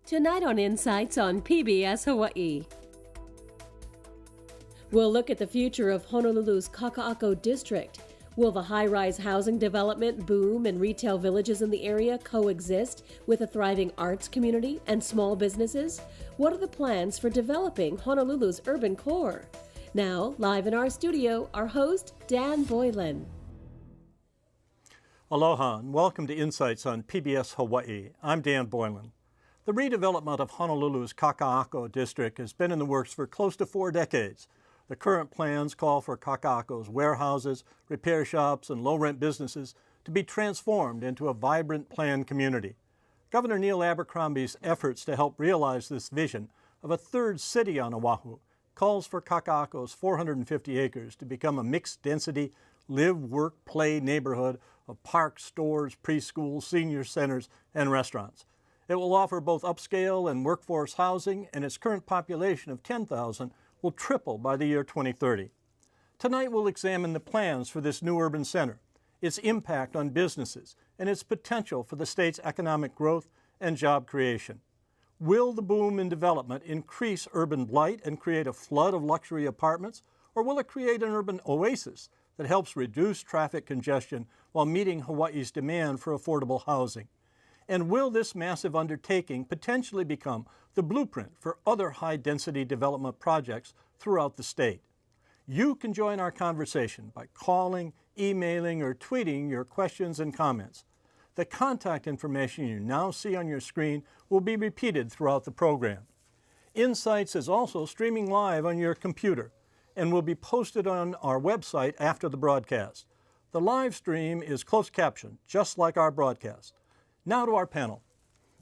Tonight on Insights on PBS Hawaii. We'll look at the future of Honolulu's Kakaako district. Will the high-rise housing development boom and retail villages in the area coexist with a thriving arts community and small businesses? What are the plans for developing Honolulu's urban core? Now, live in our studio, our host, Dan Boylan. Aloha and welcome to Insights on PBS Hawaii. I'm Dan Boylan. The redevelopment of Honolulu's Kakaako district has been in the works for close to 4 decades. The current plans call for Kakaako's warehouses, repair shops, and low-rent businesses to be transformed into a vibrant planned community. Governor Neil Abercrombie's efforts to help realize this vision of a third city on Oahu calls for Kakaako's 450 acres to become a mixed-density, live, work, play neighborhood of parks, stores, preschools, senior centers, and restaurants. It will offer both upscale and workforce housing, and its current population of 10,000 will triple by the year 2030. Tonight we'll examine the plans for this new urban center, its impact on businesses, and its potential for the state's economic growth and job creation. Will the boom in development increase urban blight and create a flood of luxury apartments, or will it create an urban oasis that helps reduce traffic congestion while meeting Hawaii's demand for affordable housing? And will this massive undertaking potentially become the blueprint for other high-density development projects throughout the state? You can join our conversation by calling, emailing, or tweeting your questions and comments. The contact information you now see on your screen will be repeated throughout the program. Insights is also streaming live on your computer and will be posted on our website after the broadcast. The live stream is closed captioned, just like our broadcast. Now to our panel.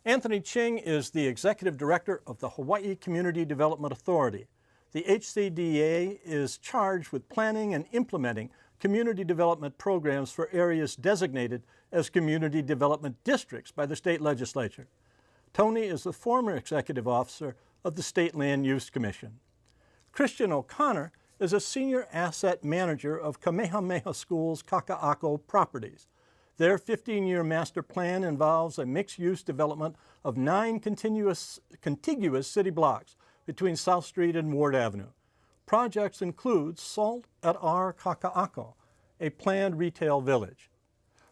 Anthony Ching is the Executive Director of the Hawaii Community Development Authority. The HCDA is charged with planning and implementing community development programs for areas designated as community development districts by the state legislature. Tony is the former Executive Officer of the State Land Use Commission. Christian O'Connor is a Senior Asset Manager of Kamehameha School's Kakaako properties. Their 15-year master plan involves a mixed-use development of 9 contiguous city blocks between South Street and Ward Avenue. Projects include Salt at R Kakaako, a planned retail village.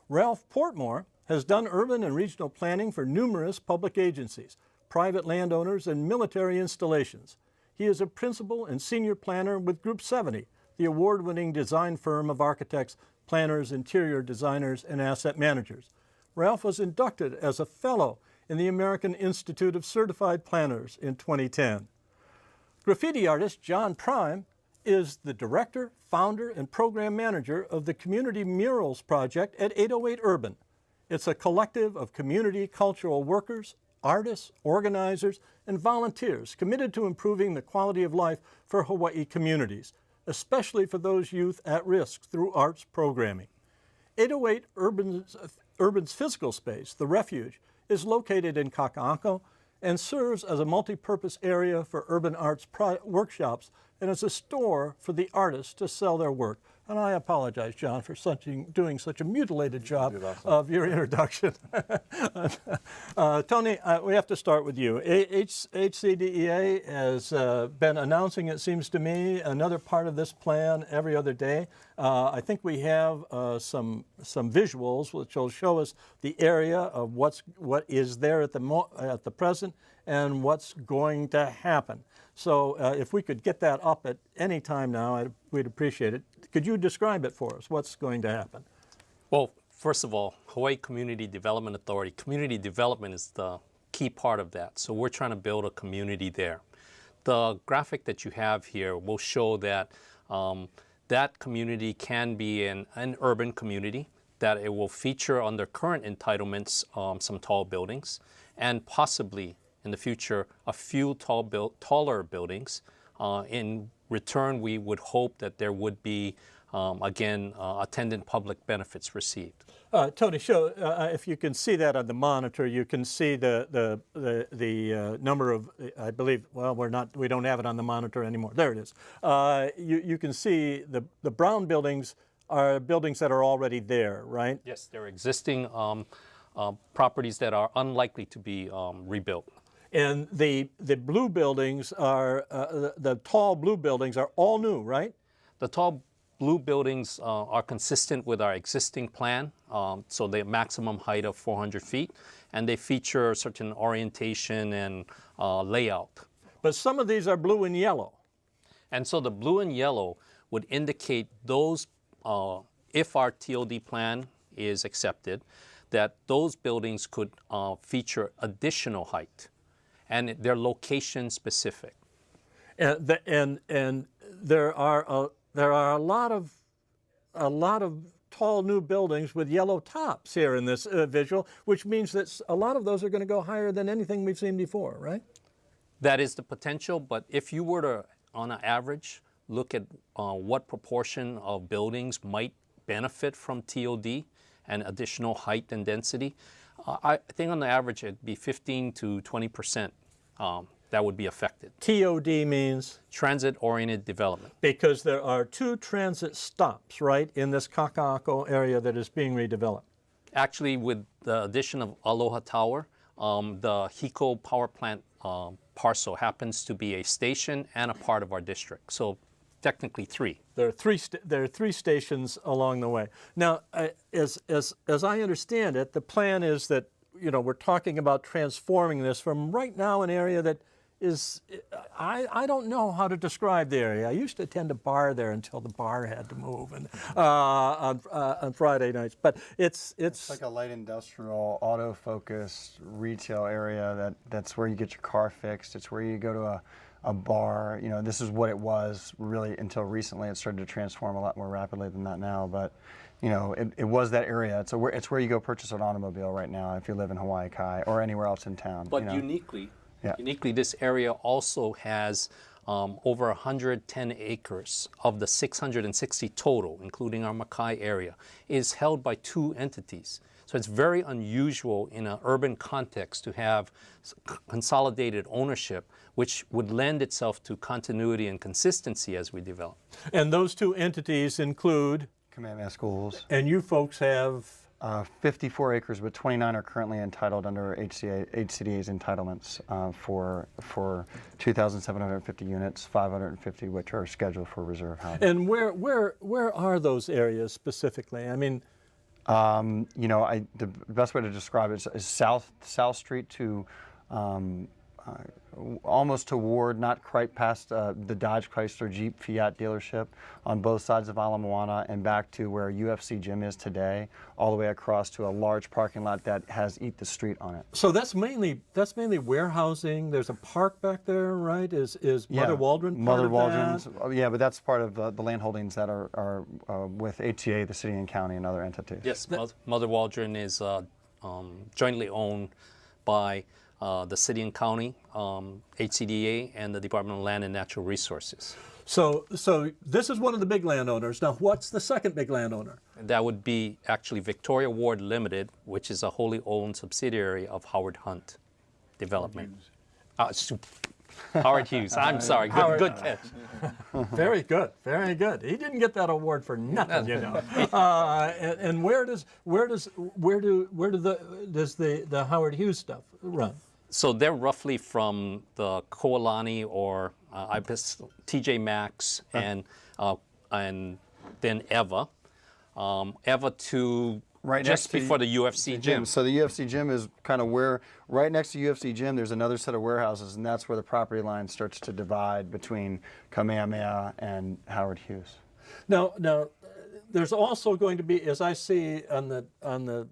Ralph Portmore has done urban and regional planning for numerous public agencies, private landowners, and military installations. He is a principal and senior planner with Group 70, the award-winning design firm of architects, planners, interior designers, and asset managers. Ralph was inducted as a fellow in the American Institute of Certified Planners in 2010. Graffiti artist John Prime is the director, founder, and program manager of the Community Murals Project at 808 Urban. It's a collective of community cultural workers, artists, organizers, and volunteers committed to improving the quality of life for Hawaii communities, especially for those youth at risk through arts programming. 808 Urban's physical space, The Refuge, is located in Kakaako and serves as a multi-purpose area for urban arts workshops and as a store for the artists to sell their work. And I apologize, John, for doing such a mutilated job of your introduction. Tony, we have to start with you. HCDEA has been announcing, it seems to me, another part of this plan every other day. I think we have some visuals which will show us the area of what is there at the present and what's going to happen. So if we could get that up at any time now, we'd appreciate it. Could you describe it for us? What's going to happen? Well, first of all, Hawaii Community Development Authority, community development is the key part of that. So we're trying to build a community there. The graphic that you have here will show that that community can be an urban community, that it will feature under current entitlements some tall buildings, and possibly in the future a few taller buildings. In return, we would hope that there would be, again, attendant public benefits received. Tony, show if you can see that on the monitor. You can see the number of, I believe. Well, we don't have it on the monitor anymore. There it is. You can see the brown buildings are buildings that are already there, right? Yes, they're existing properties that are unlikely to be rebuilt. And the blue buildings are, the tall blue buildings are all new, right? The tall blue buildings are consistent with our existing plan, so the maximum height of 400 feet, and they feature certain orientation and layout. But some of these are blue and yellow. And so the blue and yellow would indicate those, if our TOD plan is accepted, that those buildings could feature additional height, and they're location specific. And there are a lot of tall new buildings with yellow tops here in this visual, which means that a lot of those are going to go higher than anything we've seen before, right? That is the potential, but if you were to, on an average, look at what proportion of buildings might benefit from TOD and additional height and density, I think on the average it'd be 15 to 20% that would be affected. TOD means? Transit-oriented development. Because there are 2 transit stops, right, in this Kakaako area that is being redeveloped. Actually, with the addition of Aloha Tower, the Hiko power plant parcel happens to be a station and a part of our district. So technically 3. There are 3 stations along the way. Now, as I understand it, the plan is that, you know, we're talking about transforming this from right now an area that is, I don't know how to describe the area. I used to attend a bar there until the bar had to move and, on Friday nights. But it's like a light industrial, auto-focused retail area that's where you get your car fixed. It's where you go to a bar. You know, this is what it was really until recently. It started to transform a lot more rapidly than that now. But you know, it was that area. It's where you go purchase an automobile right now if you live in Hawaii Kai or anywhere else in town. But you know. Uniquely, this area also has over 110 acres of the 660 total, including our Makai area, is held by 2 entities. So it's very unusual in an urban context to have consolidated ownership, which would lend itself to continuity and consistency as we develop. And those 2 entities include? Kamehameha Schools. And you folks have? 54 acres, but 29 are currently entitled under HCDA's entitlements for 2,750 units, 550 which are scheduled for reserve housing. And where are those areas specifically? I mean, you know, the best way to describe it is South Street to almost toward, not quite past the Dodge Chrysler Jeep Fiat dealership on both sides of Ala Moana and back to where UFC Gym is today, all the way across to a large parking lot that has Eat the Street on it. So that's mainly warehousing. There's a park back there, right? Is Mother Waldron part of Waldron's, that? yeah, but that's part of the land holdings that are with HCA, the city and county, and other entities. Yes, Mother Waldron is jointly owned by the city and county, HCDA, and the Department of Land and Natural Resources. So this is one of the big landowners. Now, what's the second big landowner? That would be actually Victoria Ward Limited, which is a wholly owned subsidiary of Howard Hunt Development. Howard Hughes. I'm sorry. Good catch. Very good. Very good. He didn't get that award for nothing, you know. And does the Howard Hughes stuff run? So they're roughly from the Koalani or TJ Maxx and then Eva. Eva to right just before the UFC gym. So the UFC gym is kind of where, right next to UFC gym, there's another set of warehouses, and that's where the property line starts to divide between Kamehameha and Howard Hughes. Now, there's also going to be, as I see on the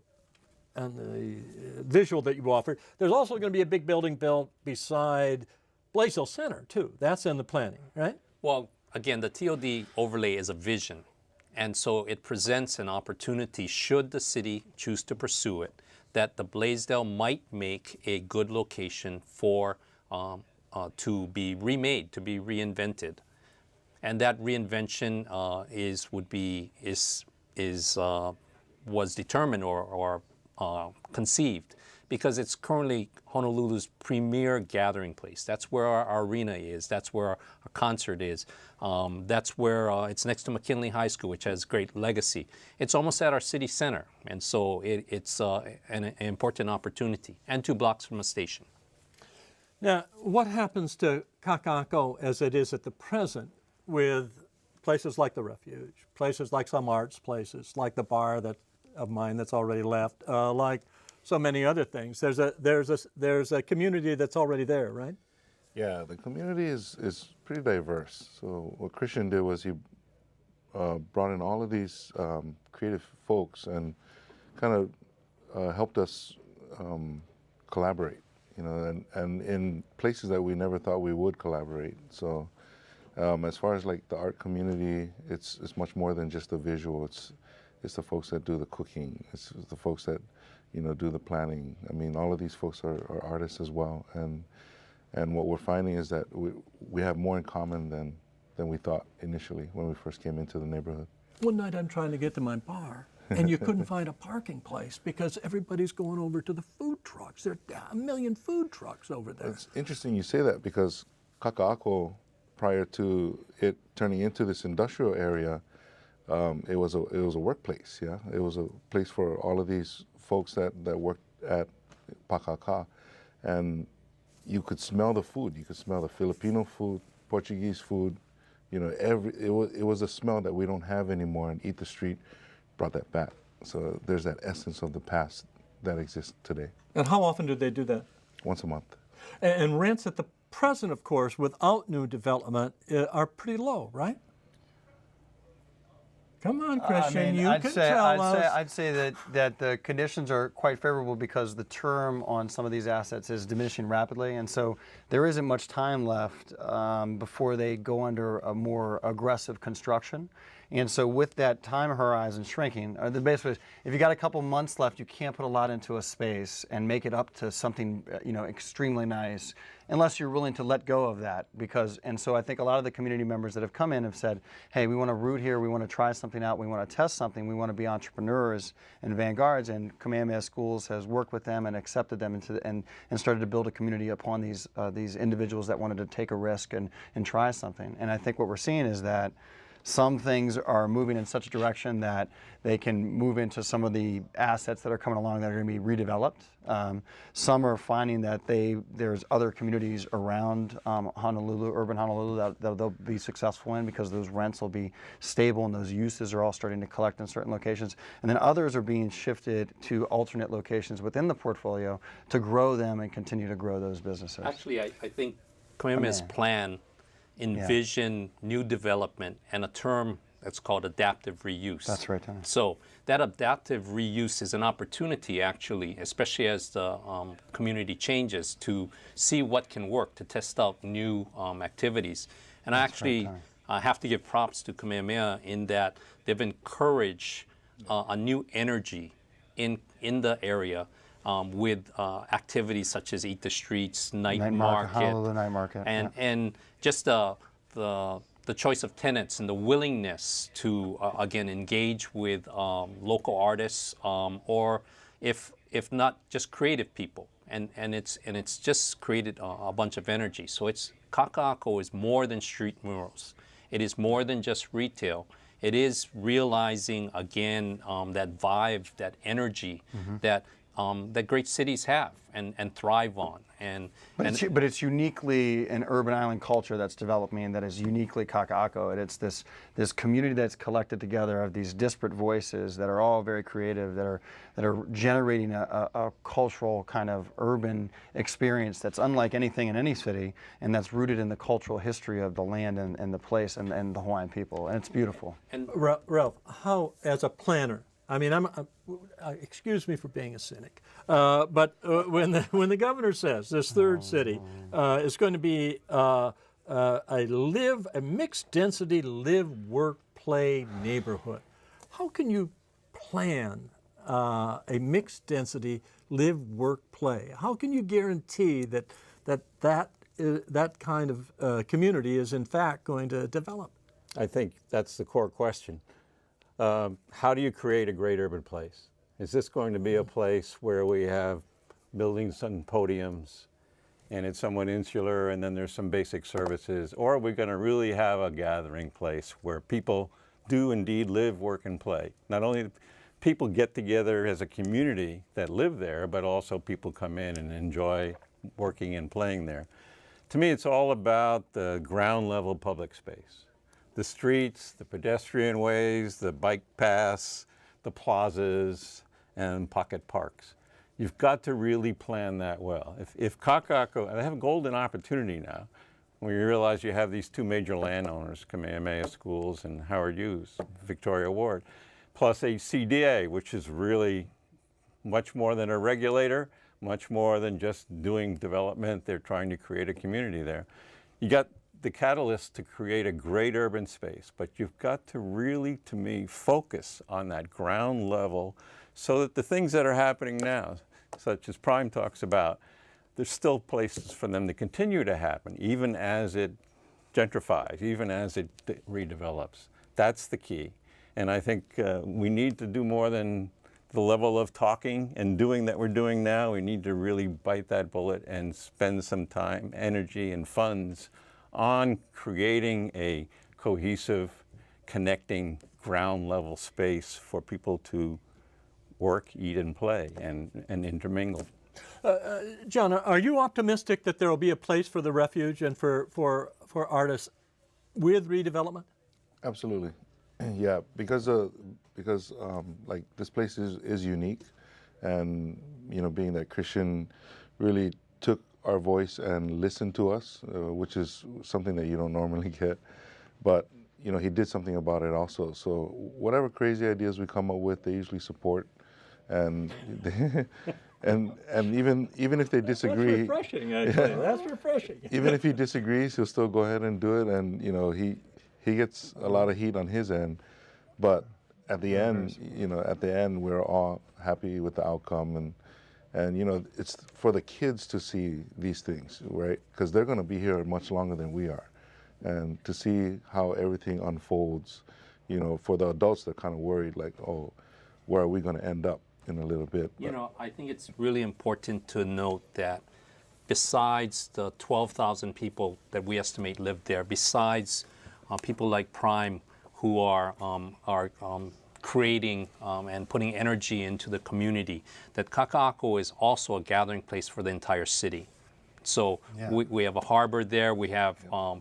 visual that you offered, there's also going to be a big building built beside Blaisdell Center too. That's in the planning, right? Well, again, the TOD overlay is a vision. And so it presents an opportunity, should the city choose to pursue it, that the Blaisdell might make a good location for to be remade, to be reinvented, and that reinvention was determined or conceived because it's currently Honolulu's premier gathering place. That's where our arena is. That's where our concert is. That's where it's next to McKinley High School, which has great legacy. It's almost at our city center, and so it's an important opportunity, and 2 blocks from a station. Now, what happens to Kakaako as it is at the present with places like the Refuge, places like some arts places, like the bar of mine that's already left, like so many other things? There's a community that's already there, right? Yeah, the community is pretty diverse. So what Christian did was he brought in all of these creative folks and kind of helped us collaborate, you know, and in places that we never thought we would collaborate. So as far as like the art community, it's much more than just the visual. It's the folks that do the cooking. It's the folks that, you know, do the planning. I mean, all of these folks are artists as well. And what we're finding is that we have more in common than we thought initially when we first came into the neighborhood. One night I'm trying to get to my bar, and you couldn't find a parking place because everybody's going over to the food trucks. There are a million food trucks over there. It's interesting you say that because Kakaako, prior to it turning into this industrial area, it was a workplace. Yeah, it was a place for all of these folks that worked at Pakaka, and you could smell the food. You could smell the Filipino food, Portuguese food. You know, it was a smell that we don't have anymore. And Eat the Street brought that back. So there's that essence of the past that exists today. And how often do they do that? Once a month. And rents at the present, of course, without new development, are pretty low, right? Come on, Christian, I'd say that the conditions are quite favorable because the term on some of these assets is diminishing rapidly, and so there isn't much time left before they go under a more aggressive construction. And so with that time horizon shrinking, the basically, if you got a couple months left, you can't put a lot into a space and make it up to something, you know, extremely nice, unless you're willing to let go of that. And so I think a lot of the community members that have come in have said, hey, we want to root here, we want to try something out, we want to test something, we want to be entrepreneurs and vanguards, and Kamehameha Schools has worked with them and accepted them and started to build a community upon these individuals that wanted to take a risk and try something. And I think what we're seeing is that some things are moving in such a direction that they can move into some of the assets that are coming along that are going to be redeveloped. Some are finding that there's other communities around Honolulu, urban Honolulu, that they'll be successful in because those rents will be stable and those uses are all starting to collect in certain locations. And then others are being shifted to alternate locations within the portfolio to grow them and continue to grow those businesses. Actually, I think Kamehameha's plan envision new development and a term that's called adaptive reuse. That's right, Tom. So that adaptive reuse is an opportunity, actually, especially as the community changes, to see what can work, to test out new activities. And I have to give props to Kamehameha in that they've encouraged a new energy in the area with activities such as Eat the Streets, night market, Honolulu night market, and just the choice of tenants and the willingness to again engage with local artists or if not just creative people, and it's just created a bunch of energy. So Kakaako is more than street murals. It is more than just retail. It is realizing again that vibe, that energy that great cities have and thrive on. But it's uniquely an urban island culture that's developing that is uniquely Kakaako. And it's this community that's collected together of these disparate voices that are all very creative, that are generating a cultural kind of urban experience that's unlike anything in any city, and that's rooted in the cultural history of the land and the place and the Hawaiian people. And it's beautiful. And Ralph, how, as a planner, I mean, excuse me for being a cynic, but when the governor says this third city is going to be a mixed density live, work, play neighborhood, how can you plan a mixed density live, work, play? How can you guarantee that kind of community is in fact going to develop? I think that's the core question. How do you create a great urban place? Is this going to be a place where we have buildings and podiums and it's somewhat insular and then there's some basic services? Or are we going to really have a gathering place where people do indeed live, work, and play? Not only people get together as a community that live there, but also people come in and enjoy working and playing there. To me, it's all about the ground level public space. The streets, the pedestrian ways, the bike paths, the plazas, and pocket parks. You've got to really plan that well. If Kakaako, they have a golden opportunity now, when you realize you have these two major landowners, Kamehameha Schools and Howard Hughes, Victoria Ward, plus a CDA, which is really much more than a regulator, much more than just doing development. They're trying to create a community there. You got the catalyst to create a great urban space, but you've got to really, to me, focus on that ground level so that the things that are happening now, such as Prime talks about, there's still places for them to continue to happen, even as it gentrifies, even as it redevelops. That's the key. And I think we need to do more than the level of talking and doing that we're doing now. We need to really bite that bullet and spend some time, energy, and funds on creating a cohesive, connecting, ground level space for people to work, eat, and play and intermingle. John, are you optimistic that there will be a place for the refuge and for artists with redevelopment? Absolutely, yeah. Because like this place is unique, and you know, being that Christian really took our voice and listened to us, which is something that you don't normally get, but you know, he did something about it also. So whatever crazy ideas we come up with, they usually support, and. And even if they disagree, that's refreshing. Actually, that's refreshing. Even if he disagrees, he'll still go ahead and do it. And you know, he gets a lot of heat on his end, but at the end, you know, we're all happy with the outcome, and you know, it's for the kids to see these things, right? Because they're going to be here much longer than we are, and to see how everything unfolds. You know, for the adults, they're kind of worried, like, oh, where are we going to end up in a little bit? You know, I think it's really important to note that besides the 12,000 people that we estimate live there, besides people like Prime who are creating and putting energy into the community, that Kakaako is also a gathering place for the entire city. So we have a harbor there, we have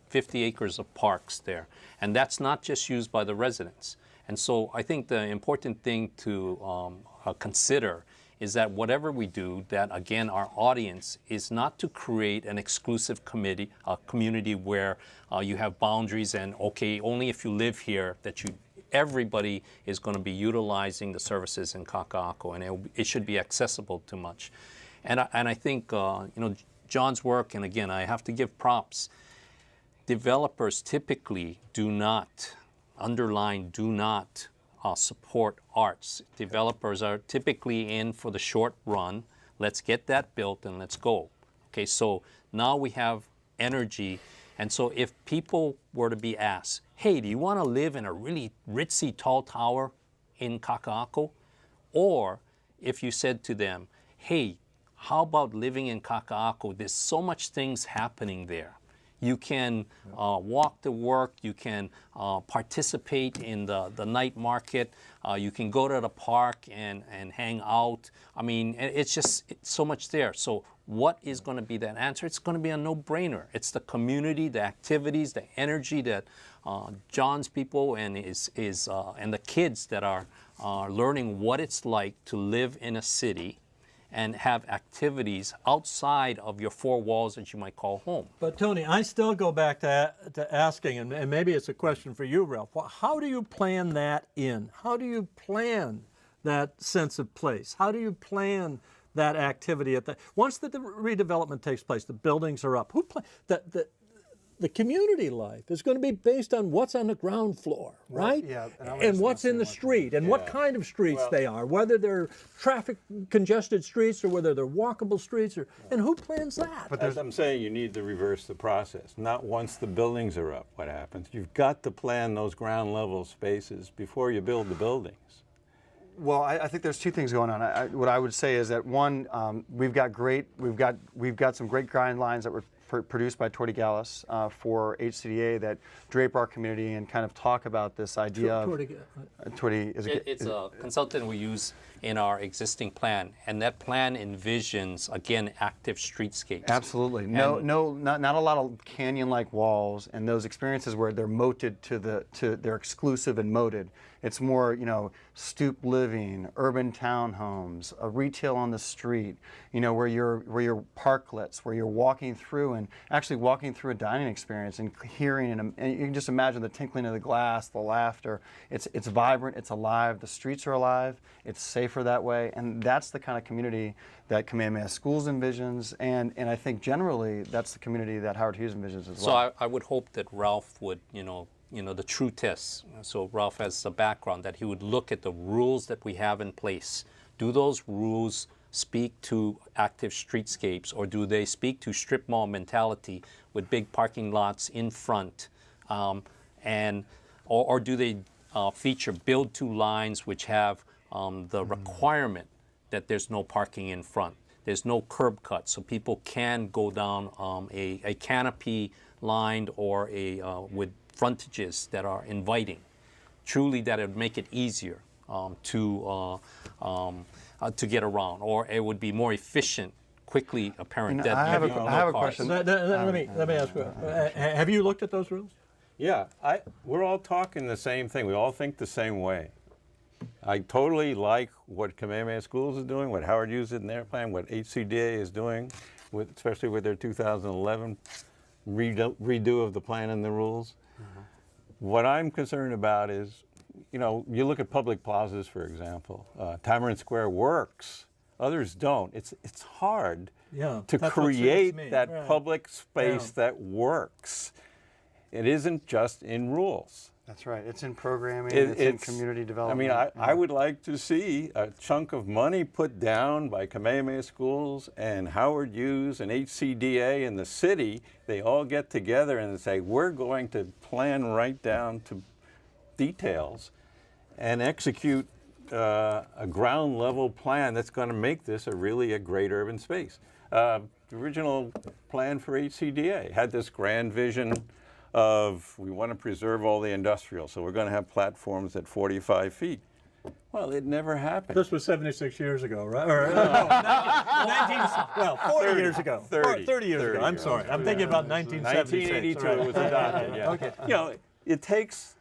50 acres of parks there, and that's not just used by the residents. And so I think the important thing to consider is that whatever we do, that again, our audience is not to create an exclusive community where you have boundaries and okay, only if you live here that everybody is going to be utilizing the services in Kakaako, and it should be accessible to much. And I think you know, John's work, and again, I have to give props. Developers typically do not support arts. Developers are typically in for the short run. Let's get that built and let's go. Okay, so now we have energy. And so if people were to be asked, hey, do you want to live in a really ritzy tall tower in Kakaako? Or if you said to them, hey, how about living in Kakaako? There's so much things happening there. You can walk to work, you can participate in the night market, you can go to the park and hang out. I mean, it's so much there. So what is going to be that answer? It's going to be a no-brainer. It's the community, the activities, the energy that John's people and and the kids that are learning what it's like to live in a city and have activities outside of your four walls that you might call home. But Tony, I still go back to asking, and maybe it's a question for you, Ralph, how do you plan that in? How do you plan that sense of place? How do you plan that activity once the redevelopment takes place, the buildings are up? The community life is going to be based on what's on the ground floor, right? Yeah, and what's in the street, and what kind of streets they are, whether they're traffic congested streets or whether they're walkable streets, and who plans that? But as I'm saying, you need to reverse the process. Not once the buildings are up, what happens? You've got to plan those ground level spaces before you build the buildings. Well, I think there's two things going on. What I would say is that one, we've got some great guidelines that we're produced by Torty Gallus for HCDA that drape our community and kind of talk about this idea of Torty it's a consultant we use in our existing plan, and that plan envisions, again, active streetscapes. Absolutely. Not a lot of canyon-like walls, and those experiences where they're moated they're exclusive and moated. It's more, stoop living, urban townhomes, a retail on the street, where you're parklets, where you're walking through and actually walking through a dining experience and hearing, and you can just imagine the tinkling of the glass, the laughter. It's vibrant, it's alive, the streets are alive, it's safer that way, and that's the kind of community that Kamehameha Schools envisions, and I think generally that's the community that Howard Hughes envisions as well. So I would hope that Ralph would, the true test. So Ralph has a background that he would look at the rules that we have in place. Do those rules speak to active streetscapes, or do they speak to strip mall mentality with big parking lots in front, or do they feature build to lines which have the requirement that there's no parking in front. There's no curb cut, so people can go down a canopy lined or with frontages that are inviting. Truly, that would make it easier to get around, or it would be more efficient, quickly apparent. I have a question. Let me ask you. Have you looked at those rules? Yeah, we're all talking the same thing. We all think the same way. I totally like what Kamehameha Schools is doing, what Howard Hughes did in their plan, what HCDA is doing, especially with their 2011 redo of the plan and the rules. What I'm concerned about is, you look at public plazas, for example. Tamarind Square works. Others don't. It's hard to create that public space that works. It isn't just in rules. That's right. It's in programming, it's in community development. I mean, I would like to see a chunk of money put down by Kamehameha Schools and Howard Hughes and HCDA and the city. They all get together and say, we're going to plan right down to details and execute a ground level plan that's going to make this really a great urban space. The original plan for HCDA had this grand vision of we want to preserve all the industrial, so we're going to have platforms at 45 feet. Well, it never happened. This was 76 years ago, right? Or, 40 years ago. 30 years ago. I'm sorry. I'm thinking about 1976. 1982 it was adopted, yeah. Okay. It takes,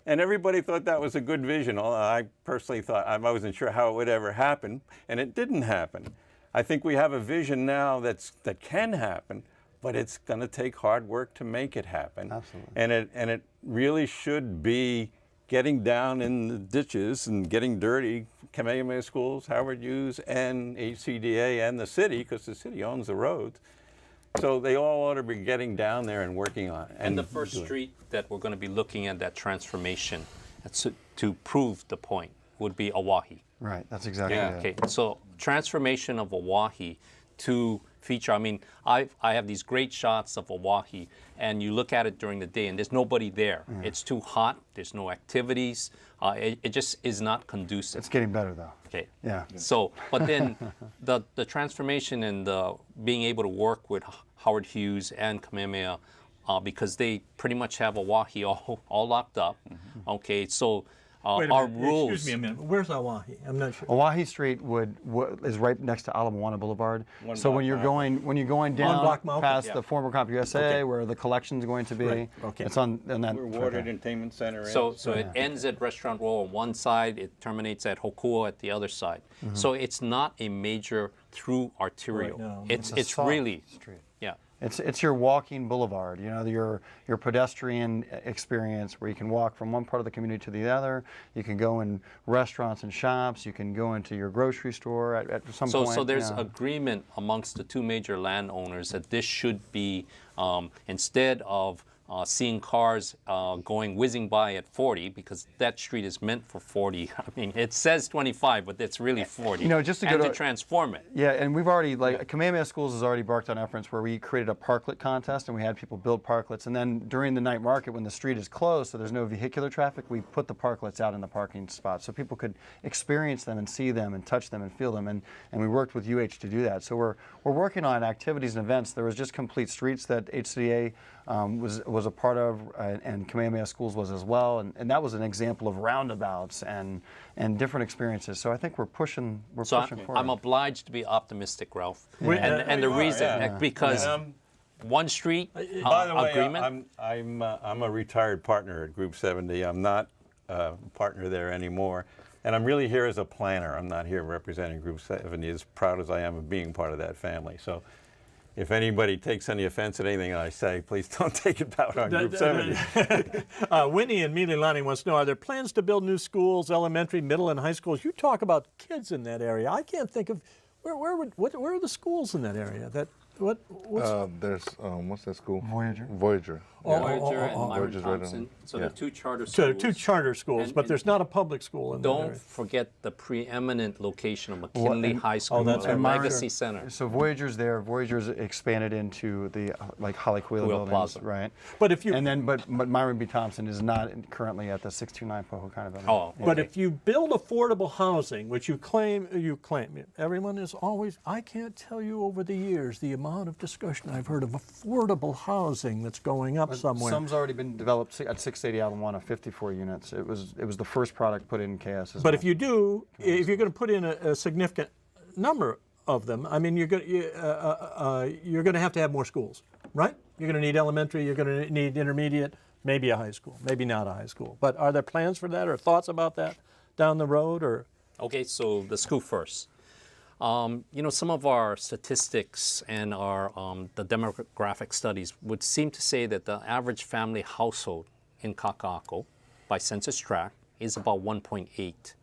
and everybody thought that was a good vision. I personally thought, I wasn't sure how it would ever happen, and it didn't happen. I think we have a vision now that can happen, but it's going to take hard work to make it happen. Absolutely. And it really should be getting down in the ditches and getting dirty. Kamehameha Schools, Howard Hughes, and HCDA, and the city, because the city owns the roads. So they all ought to be getting down there and working on it. And the first street that we're going to be looking at that transformation to prove the point would be Oahu. Right, that's exactly it. Okay, so transformation of Oahu to feature. I mean, I have these great shots of Oahu, and you look at it during the day, and there's nobody there. It's too hot. There's no activities. It just is not conducive. It's getting better, though. Okay. Yeah. So, but then the transformation and the being able to work with Howard Hughes and Kamehameha, because they pretty much have Oahu all locked up. Okay, so. Wait a our minute. rules. Excuse me a minute. Where's Oahu? I'm not sure. Oahu Street is right next to Ala Moana Boulevard. So when you're going down past the former CompUSA, where the collection's going to be, it's on that. We're Water Entertainment Center. So it ends at Restaurant Row on one side, it terminates at Hokua at the other side. So it's not a major through arterial. Right, no. It's really street. Yeah. It's your walking boulevard, your pedestrian experience where you can walk from one part of the community to the other. You can go in restaurants and shops. You can go into your grocery store at some point. So there's agreement amongst the two major landowners that this should be, instead of seeing cars going whizzing by at 40, because that street is meant for 40. I mean, it says 25, but it's really 40. You know, just to and go to transform it. Yeah, and we've already, like, Kamehameha Schools has already embarked on efforts where we created a parklet contest and we had people build parklets. And then during the night market, when the street is closed, so there's no vehicular traffic, we put the parklets out in the parking spots so people could experience them and see them and touch them and feel them. And we worked with UH to do that. So we're working on activities and events. There was just Complete Streets that HCA was a part of, and Kamehameha Schools was as well, and that was an example of roundabouts and different experiences. So I think we're pushing forward. I'm obliged to be optimistic, Ralph, and the reason because one street By the way, agreement. I'm a retired partner at Group 70. I'm not a partner there anymore, and I'm really here as a planner. I'm not here representing Group 70, as proud as I am of being part of that family. So if anybody takes any offense at anything I say, please don't take it out on Group 70. Winnie in Mililani wants to know, are there plans to build new schools, elementary, middle, and high schools? You talk about kids in that area. I can't think of, where are the schools in that area? There's, what's that school? Voyager. Voyager. Voyager and Myron Voyager's right on- Thompson. So yeah. there are two charter schools. So there are two charter schools, And- but and there's not a public school in that area. Don't forget the preeminent location of McKinley High School, that's a right. legacy center. So Voyager's there. Voyager's expanded into the like Haleakala buildings, Plaza. right? But if you And then, but Myron B. Thompson is not currently at the 629 Pohokai building. Oh, But okay. if you build affordable housing, which you claim, everyone is always, I can't tell you over the years the amount of discussion I've heard of affordable housing that's going up somewhere. Some's already been developed at 680 Alamoana, 54 units. It was the first product put in KS. But if you do, if you're going to put in a significant number of them, I mean, you're going to have more schools, right? You're going to need elementary, you're going to need intermediate, maybe a high school, maybe not a high school. But are there plans for that or thoughts about that down the road? Or Okay, so the school first. You know, some of our statistics and our the demographic studies would seem to say that the average family household in Kakaako, by census tract, is about 1.8.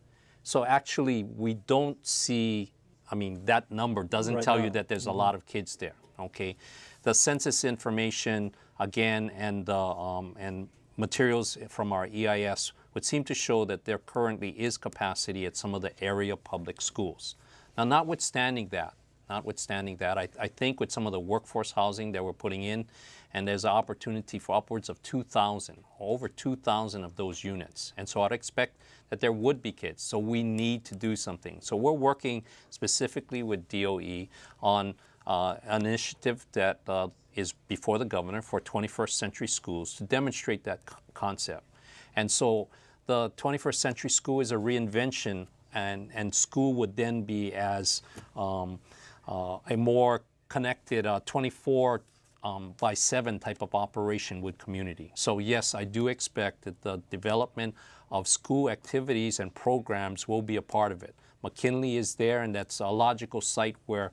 So actually, we don't see, I mean, that number doesn't Right tell now. you that there's a lot of kids there, okay? The census information, again, and materials from our EIS would seem to show that there currently is capacity at some of the area public schools. Now, notwithstanding that, I think with some of the workforce housing that we're putting in, and there's an opportunity for upwards of 2,000, over 2,000 of those units. And so I'd expect that there would be kids. So we need to do something. So we're working specifically with DOE on an initiative that is before the governor for 21st century schools to demonstrate that concept. And so the 21st century school is a reinvention, and school would then be as a more connected 24 by 7 type of operation with community. So yes, I do expect that the development of school activities and programs will be a part of it. McKinley is there, and that's a logical site where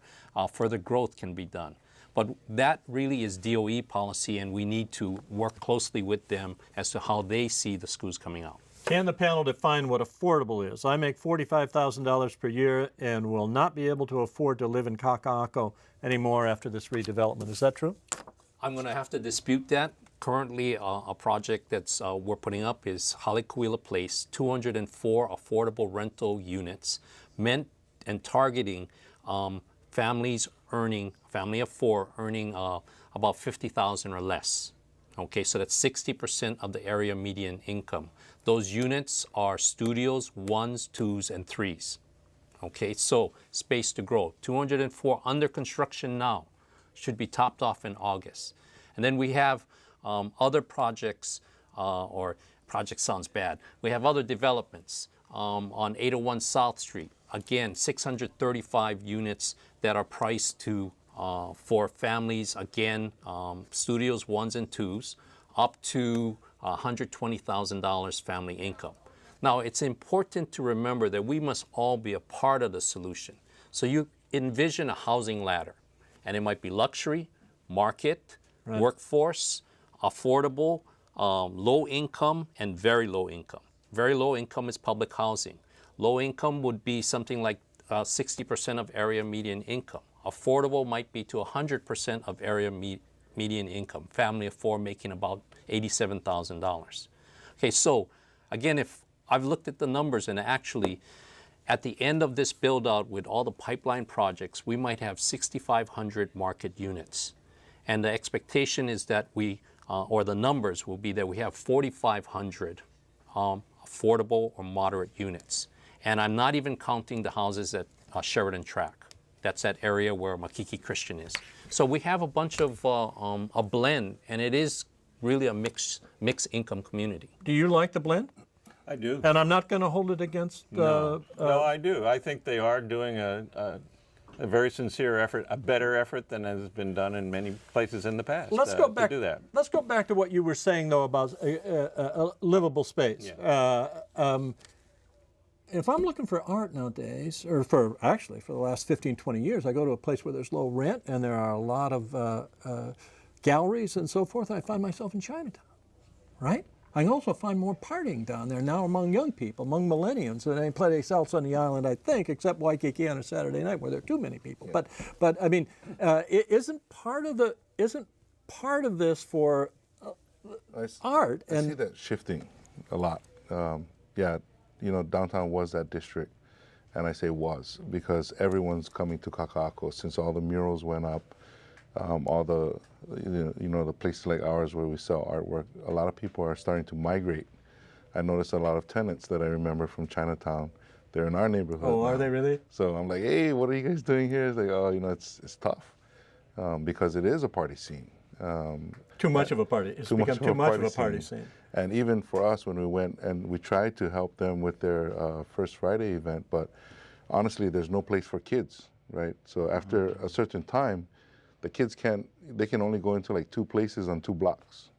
further growth can be done. But that really is DOE policy, and we need to work closely with them as to how they see the schools coming out. can the panel define what affordable is? I make $45,000 per year and will not be able to afford to live in Kakaako anymore after this redevelopment. Is that true? I'm going to have to dispute that. Currently, a project that's we're putting up is Haleakala Place, 204 affordable rental units, meant and targeting families earning, family of 4 earning about $50,000 or less. Okay, so that's 60% of the area median income. Those units are studios 1s, 2s, and 3s. Okay, so space to grow. 204 under construction now, should be topped off in August. And then we have other projects, or project sounds bad. We have other developments on 801 South Street. Again, 635 units that are priced to for families, again, studios 1s and 2s, up to $120,000 family income. Now, it's important to remember that we must all be a part of the solution. So you envision a housing ladder, and it might be luxury, market, right, workforce, affordable, low income, and very low income. Very low income is public housing. Low income would be something like 60% of area median income. Affordable might be to 100% of area median income. Family of 4 making about $87,000. Okay, so again, if I've looked at the numbers, and actually at the end of this build out with all the pipeline projects, we might have 6,500 market units. And the expectation is that or the numbers will be that we have 4,500 affordable or moderate units. And I'm not even counting the houses at Sheridan Track. That's that area where Makiki Christian is. So we have a bunch of a blend, and it is really a mixed income community. Do you like the blend? I do. And I'm not going to hold it against... No, I do. I think they are doing a very sincere effort, a better effort than has been done in many places in the past. Let's go back. To do that. Let's go back to what you were saying, though, about a livable space. Yeah. If I'm looking for art nowadays, or for the last 15, 20 years, I go to a place where there's low rent and there are a lot of galleries and so forth, I find myself in Chinatown, right? I can also find more partying down there now among young people, among millennials, than any place else on the island, I think, except Waikiki on a Saturday night where there are too many people. Yeah. But I mean, isn't part of this for art? I see that shifting a lot. Yeah, you know, downtown was that district, and I say was because everyone's coming to Kakaako since all the murals went up. All the, the places like ours where we sell artwork, a lot of people are starting to migrate. I noticed a lot of tenants that I remember from Chinatown. They're in our neighborhood. Oh, are now. they really? So I'm like, hey, what are you guys doing here? It's like, oh, it's tough because it is a party scene. Too much of a party. It's become too much of a party scene. And even for us, when we went and we tried to help them with their First Friday event, but honestly, there's no place for kids, right? So after a certain time, the kids can only go into like 2 places on 2 blocks,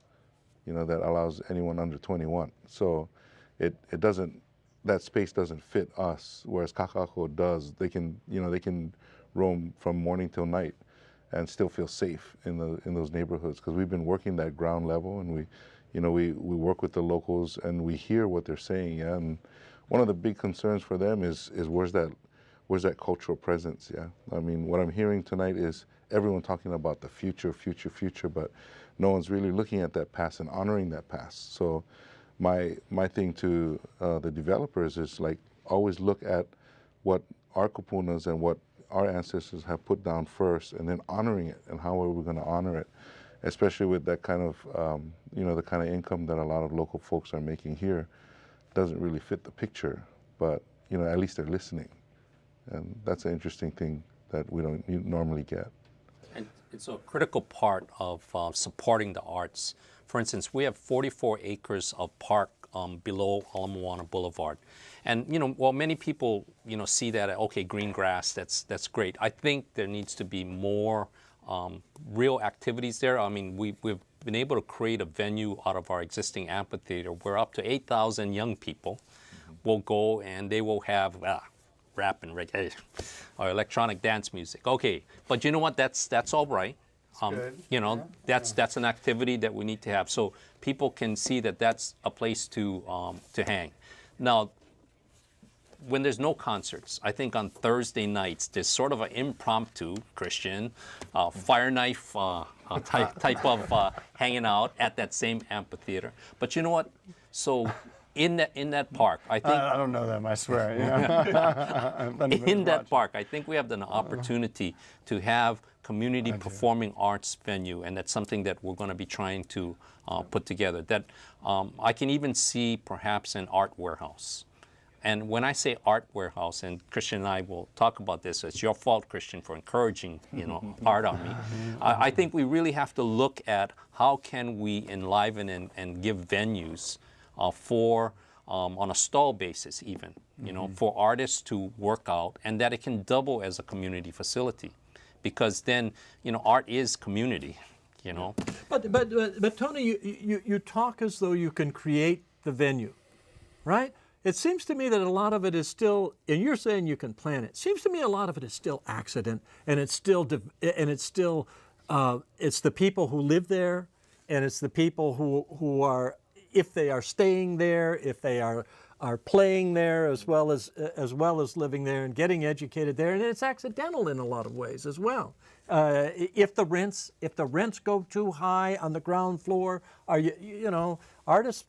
that allows anyone under 21. So that space doesn't fit us, whereas Kakaako does. They can roam from morning till night and still feel safe in those neighborhoods because we've been working that ground level, and we work with the locals and we hear what they're saying. Yeah, and one of the big concerns for them is where's that cultural presence. Yeah, I mean, what I'm hearing tonight is everyone talking about the future, but no one's really looking at that past and honoring that past. So my thing to the developers is like always look at what our kupunas and what our ancestors have put down first, and then honoring it, and how are we going to honor it, especially with that kind of the kind of income that a lot of local folks are making here. Doesn't really fit the picture, but at least they're listening, and that's an interesting thing that we don't normally get. And it's a critical part of supporting the arts. For instance, we have 44 acres of park below Ala Moana Boulevard. And, while many people, see that, okay, green grass, that's great. I think there needs to be more real activities there. I mean, we've been able to create a venue out of our existing amphitheater where up to 8,000 young people will go and they will have rap and reggae or electronic dance music. Okay, but you know what? That's all right. That's an activity that we need to have so people can see that that's a place to hang. Now, when there's no concerts, I think on Thursday nights there's sort of an impromptu Christian fire knife type of hanging out at that same amphitheater. But you know what? So in that park, I think I don't know them. I swear. In that park, I think we have an opportunity to have community performing arts venue, and that's something that we're going to be trying to put together. That I can even see perhaps an art warehouse. And when I say art warehouse, and Christian and I will talk about this, it's your fault, Christian, for encouraging art on me. I think we really have to look at how can we enliven and give venues for on a stall basis even, for artists to work out, and that it can double as a community facility, because then art is community, But Tony, you talk as though you can create the venue, right? It seems to me that a lot of it is still, and you're saying you can plan it. Seems to me a lot of it is still accident, and it's the people who live there, and it's the people who are, if they are staying there, if they are are playing there as well as living there and getting educated there, and it's accidental in a lot of ways as well. If the rents go too high on the ground floor, artists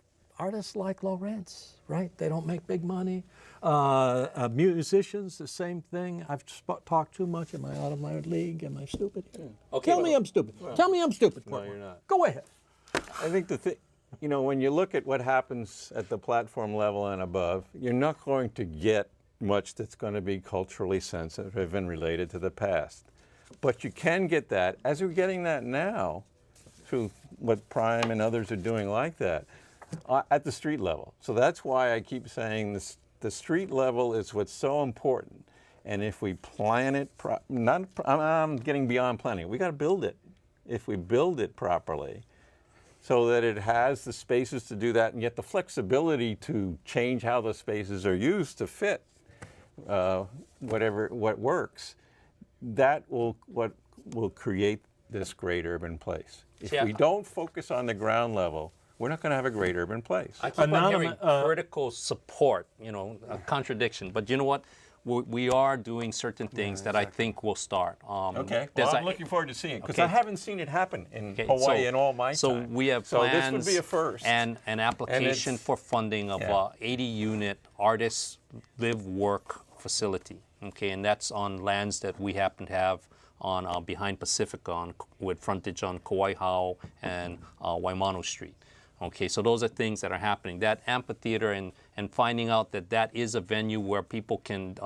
like low rents, right? They don't make big money. Musicians, the same thing. I've talked too much. Am I out of my league? Am I stupid? Okay, Tell me I'm stupid. Tell me I'm stupid. No, you're not. Go ahead. I think when you look at what happens at the platform level and above, you're not going to get much that's going to be culturally sensitive and related to the past. But you can get that, as we're getting that now, through what Prime and others are doing like that, at the street level. So that's why I keep saying this. The street level is what's so important, and if we plan it, I'm getting beyond planning. We got to build it. If we build it properly, so that it has the spaces to do that, and yet the flexibility to change how the spaces are used to fit what works, what will create this great urban place. If we don't focus on the ground level, we're not going to have a great urban place. I keep on hearing critical support, a contradiction. But you know what? We are doing certain things that I think will start. Okay, well, I'm looking forward to seeing it, because I haven't seen it happen in Hawaii in all my time. So we have plans, this would be a first. And an application for funding of 80-unit artist live-work facility. Okay, and that's on lands that we happen to have on behind Pacifica with frontage on Kauai and Waimano Street. Okay, so those are things that are happening. That amphitheater and finding out that is a venue where people can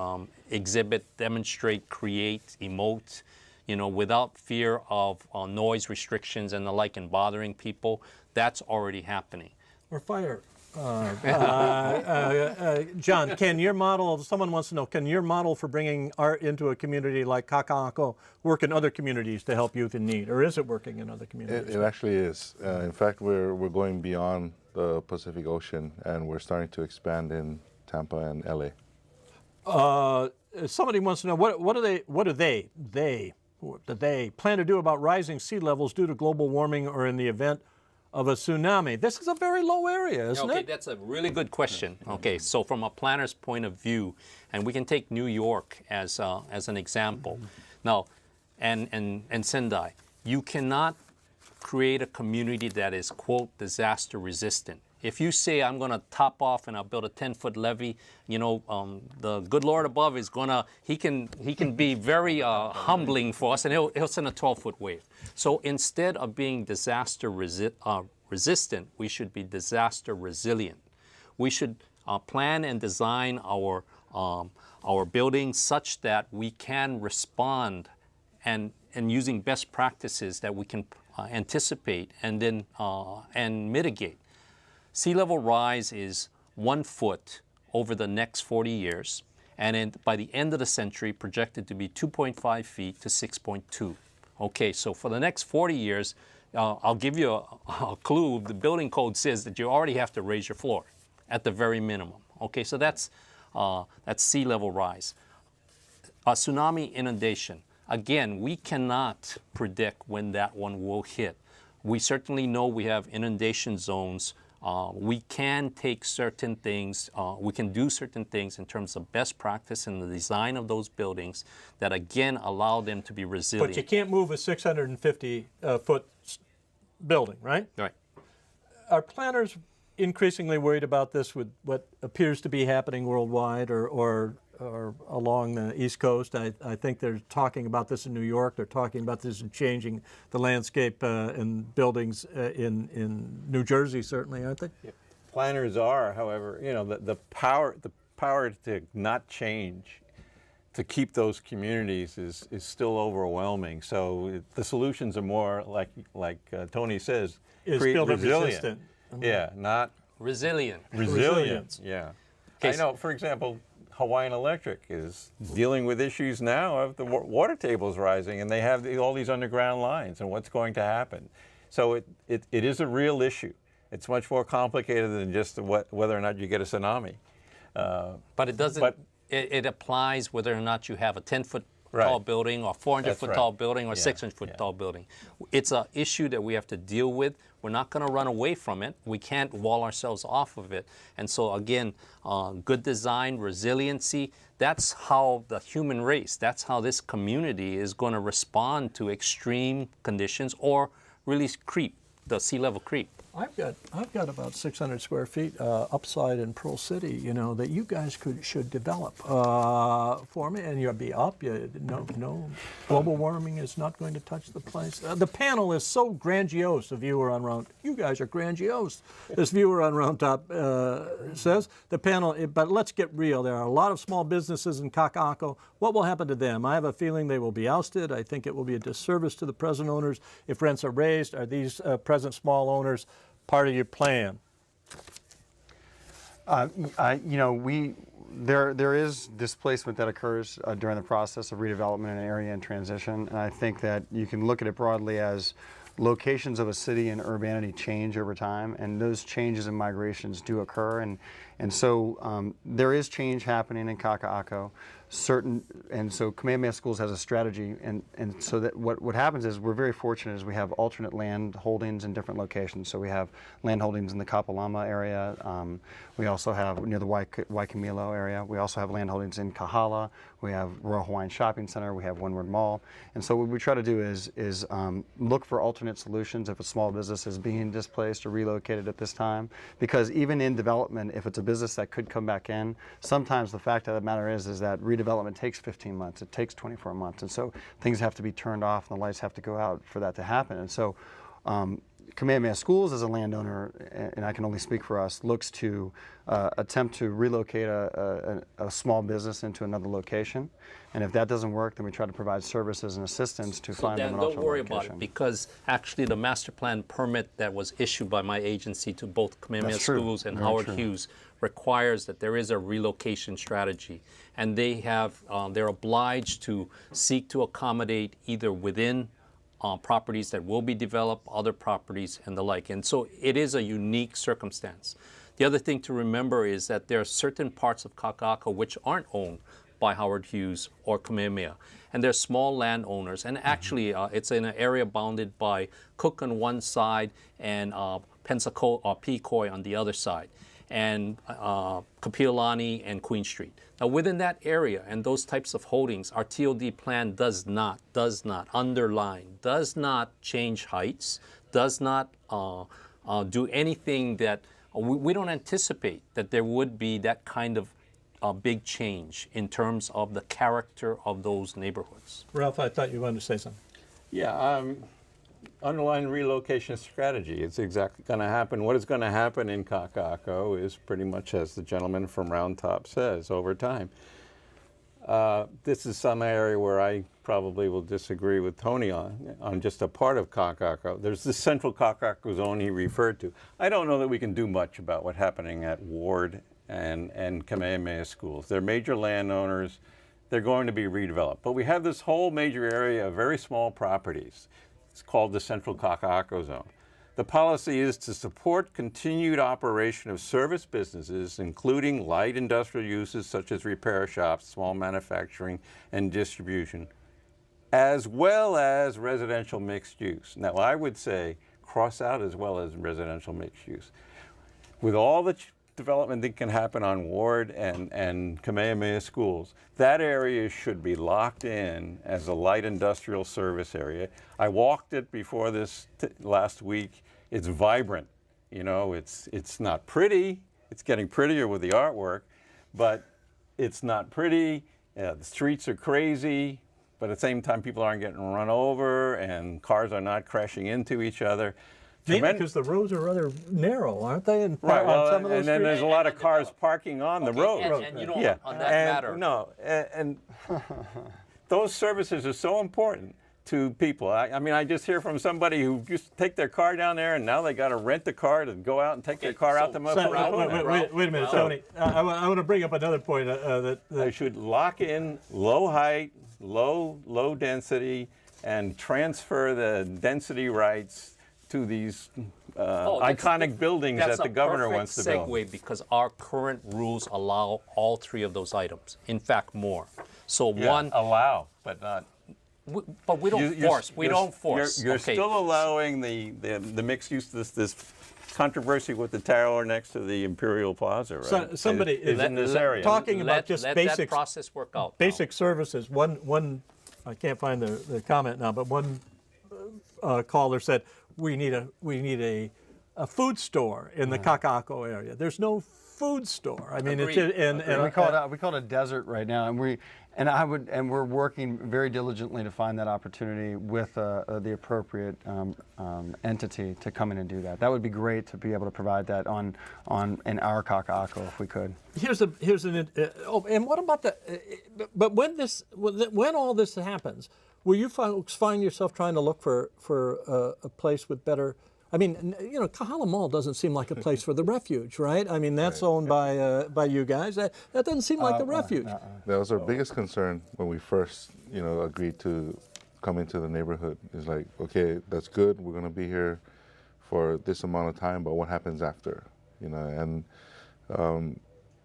exhibit, demonstrate, create, emote, without fear of noise restrictions and the like and bothering people. That's already happening. Or fire. John, someone wants to know, can your model for bringing art into a community like Kakaako work in other communities to help youth in need, or is it working in other communities? It actually is. In fact, we're going beyond the Pacific Ocean, and we're starting to expand in Tampa and LA. Somebody wants to know, what do they plan to do about rising sea levels due to global warming or in the event of a tsunami? This is a very low area, isn't it? Okay, that's a really good question. Okay, so from a planner's point of view, and we can take New York as an example. Now, and Sendai, you cannot create a community that is, quote, disaster resistant. If you say, I'm going to top off and I'll build a 10-foot levee, the good Lord above is going to, he can be very humbling for us, and he'll send a 12-foot wave. So instead of being disaster resistant, we should be disaster resilient. We should plan and design our buildings such that we can respond and using best practices that we can anticipate and then and mitigate. Sea level rise is 1 foot over the next 40 years, and by the end of the century projected to be 2.5 feet to 6.2. Okay, so for the next 40 years, I'll give you a clue. The building code says that you already have to raise your floor at the very minimum. Okay, so that's sea level rise. Tsunami inundation. Again, we cannot predict when that one will hit. We certainly know we have inundation zones. We can take certain things, we can do certain things in terms of best practice in the design of those buildings that again allow them to be resilient. But you can't move a 650-foot building, right? Right. Are planners increasingly worried about this with what appears to be happening worldwide or along the East Coast? I think they're talking about this in New York. They're talking about this in changing the landscape and buildings in New Jersey, certainly, aren't they? Yeah. Planners are, however, the power to not change, to keep those communities is still overwhelming. So the solutions are more like Tony says, create resilient. Yeah, not resilient. Resilience. Yeah. I know, for example, Hawaiian Electric is dealing with issues now of the water tables rising, and they have all these underground lines and what's going to happen. So it is a real issue. It's much more complicated than just whether or not you get a tsunami. But it doesn't. It applies whether or not you have a 10-foot tall building or 400-foot tall building or 600-foot tall building. It's an issue that we have to deal with. We're not going to run away from it. We can't wall ourselves off of it. And so again, good design, resiliency, that's how the human race, that's how this community is going to respond to extreme conditions or really creep, the sea level creep. I've got about 600 square feet upside in Pearl City, you know, that you guys should develop for me, and you'll be up. No, global warming is not going to touch the place. The panel is so grandiose. The viewer on Round, you guys are grandiose. This viewer on Round Top says the panel. But let's get real. There are a lot of small businesses in Kakaako. What will happen to them? I have a feeling they will be ousted. I think it will be a disservice to the present owners if rents are raised. Are these present small owners part of your plan? There is displacement that occurs during the process of redevelopment in an area in transition, and I think that you can look at it broadly as locations of a city and urbanity change over time, and those changes and migrations do occur, and so there is change happening in Kakaako. And so Kamehameha Schools has a strategy, and so that what happens is we're very fortunate is we have alternate land holdings in different locations. So we have land holdings in the Kapalama area. We also have near the Waikimilo area. We also have land holdings in Kahala. We have Royal Hawaiian Shopping Center. We have Windward Mall. And so what we try to do is look for alternate solutions if a small business is being displaced or relocated at this time. Because even in development, if it's a business that could come back in, sometimes the fact of the matter is that redevelopment takes 15 months. It takes 24 months. And so things have to be turned off and the lights have to go out for that to happen. And so Kamehameha Schools as a landowner, and I can only speak for us, looks to attempt to relocate a small business into another location. And if that doesn't work, then we try to provide services and assistance to find them an alternate location. Don't worry about it, because actually the master plan permit that was issued by my agency to both Kamehameha Schools and Howard Hughes requires that there is a relocation strategy. And they have, they're obliged to seek to accommodate either within properties that will be developed, other properties, and the like. And so it is a unique circumstance. The other thing to remember is that there are certain parts of Kakaako which aren't owned by Howard Hughes or Kamehameha. And they're small landowners. And actually, it's in an area bounded by Cook on one side and Pensacola or Pecoy on the other side, and Kapiolani and Queen Street. Now within that area and those types of holdings, our TOD plan does not change heights, does not do anything that, we don't anticipate that there would be that kind of big change in terms of the character of those neighborhoods. Ralph, I thought you wanted to say something. Yeah, underlying relocation strategy. It's exactly going to happen. What is going to happen in Kakaako is pretty much as the gentleman from Round Top says, over time. This is some area where I probably will disagree with Tony on just a part of Kakaako. There's the central Kakaako zone he referred to. I don't know that we can do much about what's happening at Ward and Kamehameha Schools. They're major landowners. They're going to be redeveloped. But we have this whole major area of very small properties. It's called the Central Kakaako Zone. The policy is to support continued operation of service businesses, including light industrial uses such as repair shops, small manufacturing, and distribution, as well as residential mixed use. Now, I would say cross out as well as residential mixed use. With all the development that can happen on Ward and Kamehameha Schools, that area should be locked in as a light industrial service area. I walked it before this last week. It's vibrant. You know, it's not pretty. It's getting prettier with the artwork, but it's not pretty. The streets are crazy, but at the same time, people aren't getting run over and cars are not crashing into each other. Maybe because the roads are rather narrow, aren't they? And right, well, some of those and then there's a lot of cars parking on the road. And you know, on that matter. No, and those services are so important to people. I mean, I just hear from somebody who used to take their car down there, and now they got to rent the car to go out and take their car out to Motorola. Wait a minute, Tony. I want to bring up another point that they should lock in low height, low density, and transfer the density rights to these iconic buildings that the governor wants to build. That's a perfect segue because our current rules allow all three of those items. In fact, more. So allow, but not. But we don't force. We don't force. You're okay. still allowing the mixed use, this controversy with the tower next to the Imperial Plaza, right? So, somebody is in this area. talking about just let basic that process work out. basic services. One, I can't find the comment now, but one caller said we need a food store in the Kakaako area. There's no food store. I mean, it's and we call it a desert right now, and we're working very diligently to find that opportunity with the appropriate entity to come in and do that. That would be great to be able to provide that in our Kakaako if we could. And what about but when all this happens, will you folks find yourself trying to look for a place with better? I mean, you know, Kahala Mall doesn't seem like a place for the refuge, right? I mean, that's owned by you guys. That doesn't seem like the refuge. That was our biggest concern when we first, agreed to come into the neighborhood. Is like, okay, that's good. We're going to be here for this amount of time, but what happens after? And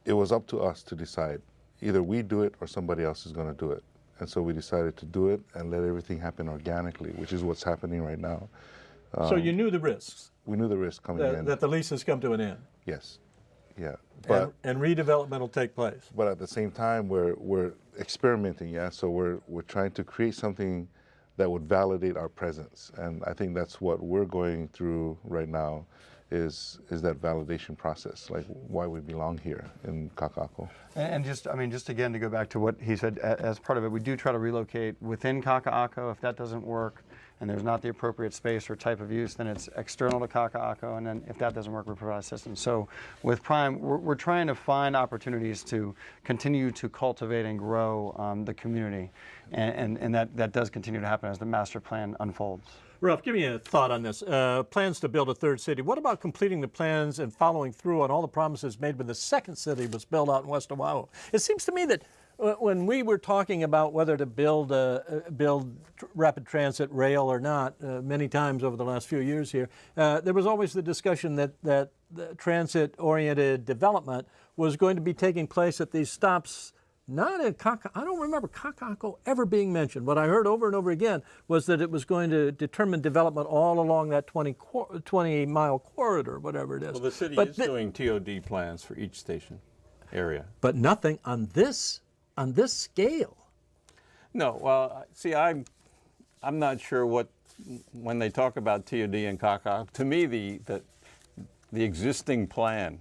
it was up to us to decide. Either we do it or somebody else is going to do it. And so we decided to do it and let everything happen organically, which is what's happening right now. So you knew the risks. We knew the risk coming in. That the leases come to an end. Yes, yeah. But and redevelopment will take place. But at the same time, we're experimenting. Yeah, so we're trying to create something that would validate our presence, and I think that's what we're going through right now, is that validation process, like why we belong here in Kakaako. And just again to go back to what he said, as part of it, we do try to relocate within Kakaako. If that doesn't work, and there's not the appropriate space or type of use, then it's external to Kakaako, and then if that doesn't work, we provide a system. So with Prime, we're trying to find opportunities to continue to cultivate and grow the community, and that does continue to happen as the master plan unfolds. Ralph, give me a thought on this. Plans to build a third city. What about completing the plans and following through on all the promises made when the second city was built out in West Oahu? It seems to me that when we were talking about whether to build rapid transit rail or not, many times over the last few years here, there was always the discussion that the transit-oriented development was going to be taking place at these stops. Not in Kakaako. I don't remember Kakaako ever being mentioned. What I heard over and over again was that it was going to determine development all along that 20-mile corridor, whatever it is. Well, the city is doing TOD plans for each station area. But nothing on this scale. No, well, see, I'm not sure when they talk about TOD and Kakaako, to me the existing plan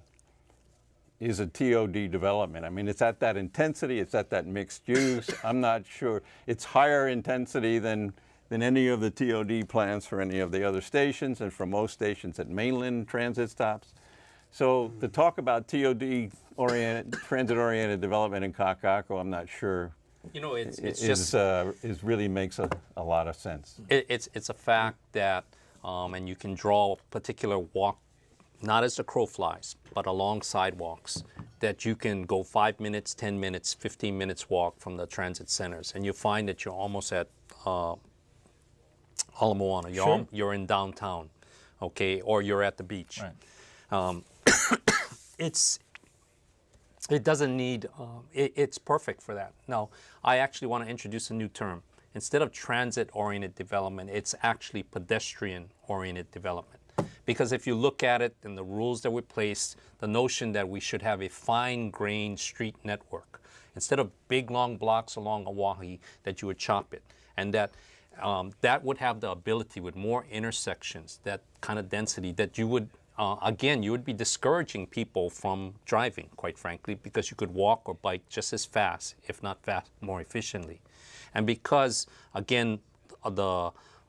is a TOD development. I mean, it's at that intensity, it's at that mixed use. I'm not sure. It's higher intensity than any of the TOD plans for any of the other stations and for most stations at mainland transit stops. So to talk about TOD-oriented, transit-oriented development in Kakaako, I'm not sure. It really makes a lot of sense. It's a fact that, and you can draw a particular walk, not as the crow flies, but along sidewalks, that you can go 5 minutes, 10 minutes, 15 minutes walk from the transit centers, and you find that you're almost at Ala Moana. You're in downtown, okay, or you're at the beach. Right. It doesn't need. It's perfect for that. Now, I actually want to introduce a new term. Instead of transit-oriented development, it's actually pedestrian-oriented development. Because if you look at it in the rules that we placed, the notion that we should have a fine-grained street network, instead of big, long blocks along Oahu, that you would chop it. And that would have the ability with more intersections, that kind of density, that you would, again, you would be discouraging people from driving, quite frankly, because you could walk or bike just as fast, if not fast, more efficiently. And because, again,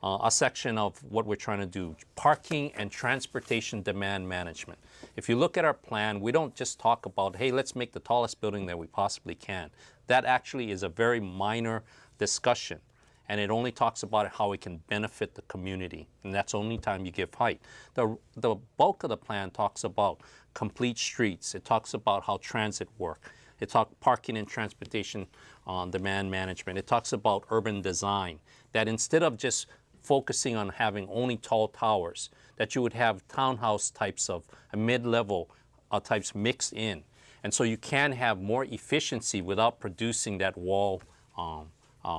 a section of what we're trying to do, parking and transportation demand management. If you look at our plan, we don't just talk about, hey, let's make the tallest building that we possibly can. That actually is a very minor discussion, and it only talks about how it can benefit the community, and that's the only time you give height. The bulk of the plan talks about complete streets. It talks about how transit works. It talks parking and transportation demand management. It talks about urban design, that instead of just focusing on having only tall towers, that you would have townhouse types of mid-level types mixed in. And so you can have more efficiency without producing that wall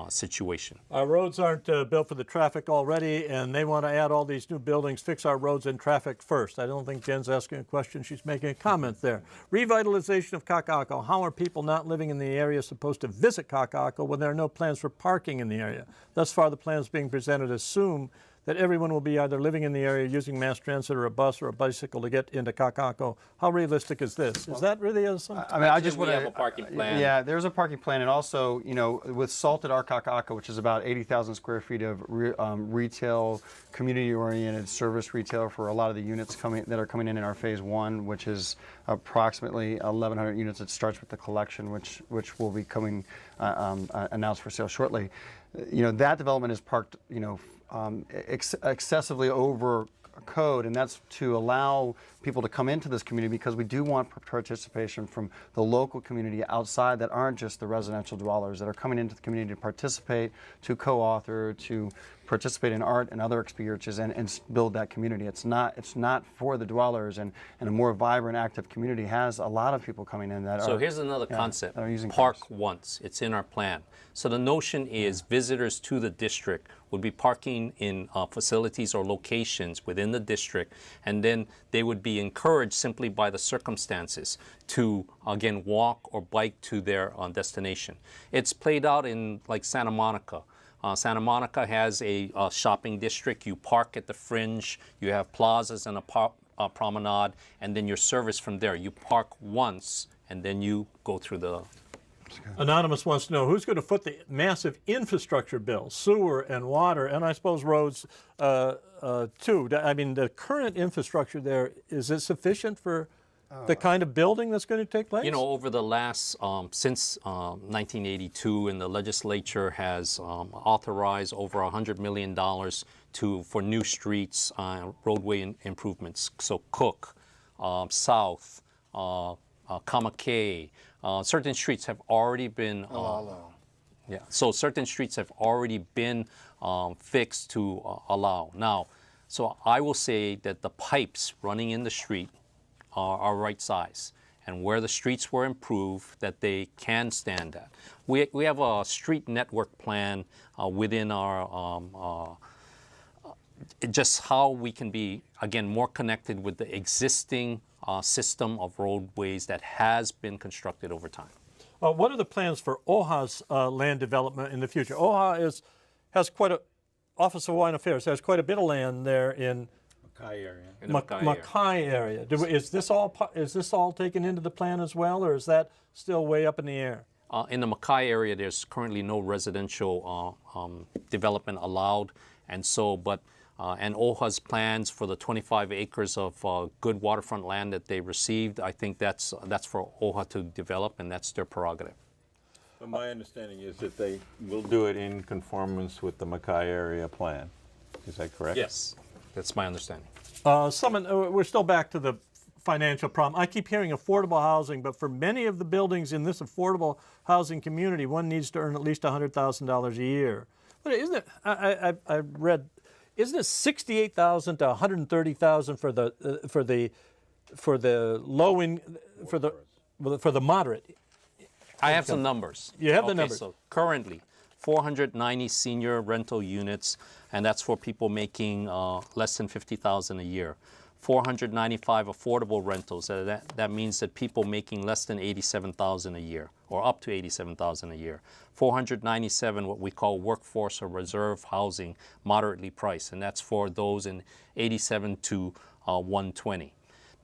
situation. Our roads aren't built for the traffic already, and they want to add all these new buildings, fix our roads and traffic first. I don't think Jen's asking a question. She's making a comment there. Revitalization of Kakaako. How are people not living in the area supposed to visit Kakaako when there are no plans for parking in the area? Thus far, the plans being presented assume that everyone will be either living in the area using mass transit or a bus or a bicycle to get into Kakaako. How realistic is this? Is that really a... I mean, I just we want have a parking plan. Yeah, there's a parking plan, and also, you know, with Salted Our Kakaako, which is about 80,000 square feet of retail, community-oriented service retail for a lot of the units that are coming in our phase 1, which is approximately 1,100 units. It starts with the collection, which will be coming announced for sale shortly. You know, that development is parked, you know, excessively over code, and that's to allow people to come into this community because we do want participation from the local community outside that aren't just the residential dwellers that are coming into the community to participate, to co-author, to participate in art and other experiences and build that community. It's not for the dwellers, and a more vibrant, active community has a lot of people coming in that So are... here's another concept. Are using Park cars. once. It's in our plan. So the notion is visitors to the district would be parking in facilities or locations within the district, and then they would be encouraged simply by the circumstances to, again, walk or bike to their destination. It's played out in like Santa Monica. Santa Monica has a shopping district. You park at the fringe. You have plazas and a promenade, and then you're serviced from there. You park once, and then you go through the... Anonymous wants to know who's going to foot the massive infrastructure bill, sewer and water, and I suppose roads too. I mean, the current infrastructure there, is it sufficient for the kind of building that's going to take place? You know, over the last, since 1982, and the legislature has authorized over $100 million for new streets, roadway improvements. So Cook, South, Kamehameha, certain streets have already been, so certain streets have already been fixed to allow. Now, so I will say that the pipes running in the street are right size, and where the streets were improved, that they can stand that. We have a street network plan within our, just how we can be, again, more connected with the existing system of roadways that has been constructed over time. What are the plans for OHA's land development in the future? OHA has quite a, Office of Hawaiian Affairs has quite a bit of land there in Makai area. Makai area. Is this all taken into the plan as well, or is that still way up in the air? In the Makai area, there's currently no residential development allowed, and so, and OHA's plans for the 25 acres of good waterfront land that they received, I think that's for OHA to develop, and that's their prerogative. But my understanding is that they will do it in conformance with the Makai area plan. Is that correct? Yes, that's my understanding. We're still back to the financial problem. I keep hearing affordable housing, but for many of the buildings in this affordable housing community, one needs to earn at least $100,000 a year. But isn't it? I read. Isn't it $68,000 to $130,000 for the moderate? I have some numbers. You have the numbers. So currently, 490 senior rental units, and that's for people making less than $50,000 a year. 495 affordable rentals. That means that people making less than $87,000 a year, or up to $87,000 a year. 497 what we call workforce or reserve housing, moderately priced, and that's for those in 87 to 120.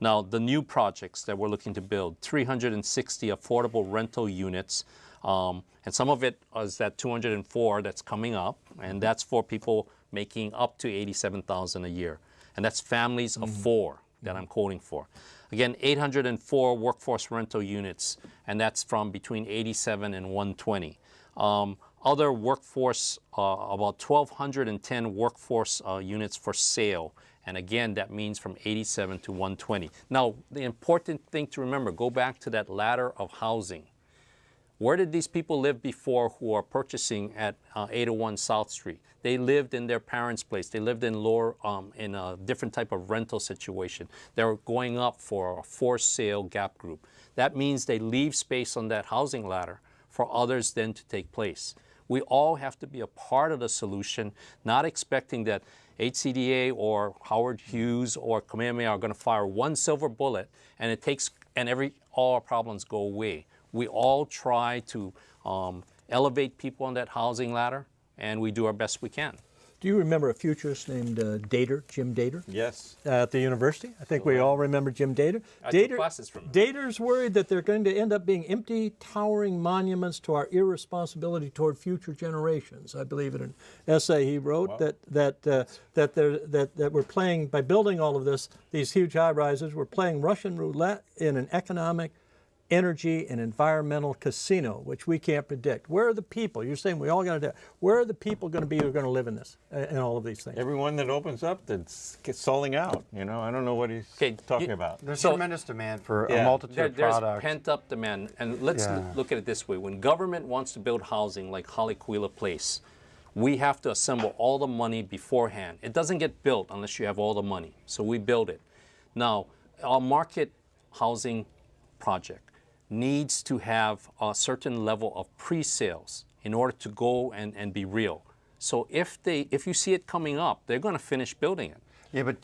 Now, the new projects that we're looking to build, 360 affordable rental units, and some of it is that 204 that's coming up, and that's for people making up to $87,000 a year. And that's families of four that I'm quoting for. Again, 804 workforce rental units, and that's from between 87 and 120. Other workforce, about 1,210 workforce units for sale. And again, that means from 87 to 120. Now, the important thing to remember, go back to that ladder of housing. Where did these people live before who are purchasing at 801 South Street? They lived in their parents' place. They lived in in a different type of rental situation. They're going up for a for sale gap group. That means they leave space on that housing ladder for others then to take place. We all have to be a part of the solution, not expecting that HCDA or Howard Hughes or Kamehameha are going to fire one silver bullet and all our problems go away. We all try to elevate people on that housing ladder, and we do our best we can. Do you remember a futurist named Dater, Jim Dater? Yes. At the university? I think we all remember Jim Dater. I took classes from him. Dater's worried that they're going to end up being empty, towering monuments to our irresponsibility toward future generations. I believe in an essay he wrote that we're playing, by building all of this, these huge high-rises, we're playing Russian roulette in an economic, energy and environmental casino, which we can't predict. Where are the people? You're saying we all got to do. Where are the people going to be who are going to live in this, in all of these things? Everyone that opens up that's selling out. You know, I don't know what he's talking about. There's tremendous demand for a multitude of products. There's pent-up demand, and let's look at it this way. When government wants to build housing like Haleakala Place, we have to assemble all the money beforehand. It doesn't get built unless you have all the money, so we build it. Now, our market housing project needs to have a certain level of pre-sales in order to go and be real. So if you see it coming up, they're going to finish building it. Yeah, but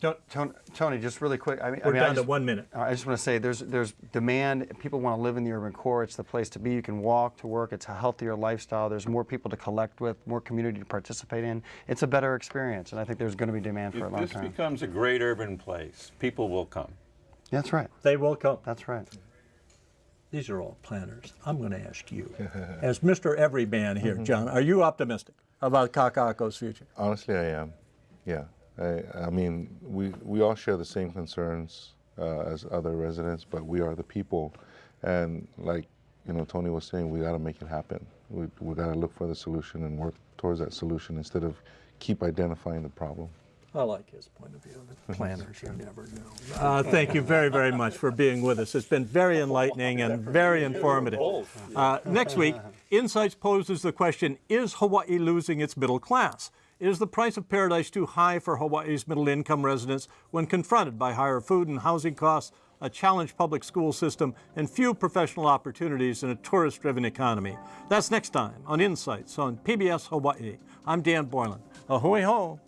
Tony, just really quick. We're down to 1 minute. I just want to say there's demand. People want to live in the urban core. It's the place to be. You can walk to work. It's a healthier lifestyle. There's more people to collect with, more community to participate in. It's a better experience, and I think there's going to be demand for it long term. If this becomes a great urban place, people will come. That's right. They will come. That's right. These are all planners. I'm going to ask you, as Mr. Everyman here, John, are you optimistic about Kakaako's future? Honestly, I am. Yeah. I mean, we all share the same concerns as other residents, but we are the people. And like, Tony was saying, we got to make it happen. We got to look for the solution and work towards that solution instead of keep identifying the problem. I like his point of view. The planners, you never know. Thank you very, very much for being with us. It's been very enlightening and very informative. Next week, Insights poses the question, is Hawaii losing its middle class? Is the price of paradise too high for Hawaii's middle-income residents when confronted by higher food and housing costs, a challenged public school system, and few professional opportunities in a tourist-driven economy? That's next time on Insights on PBS Hawaii. I'm Dan Boylan. Ahui ho.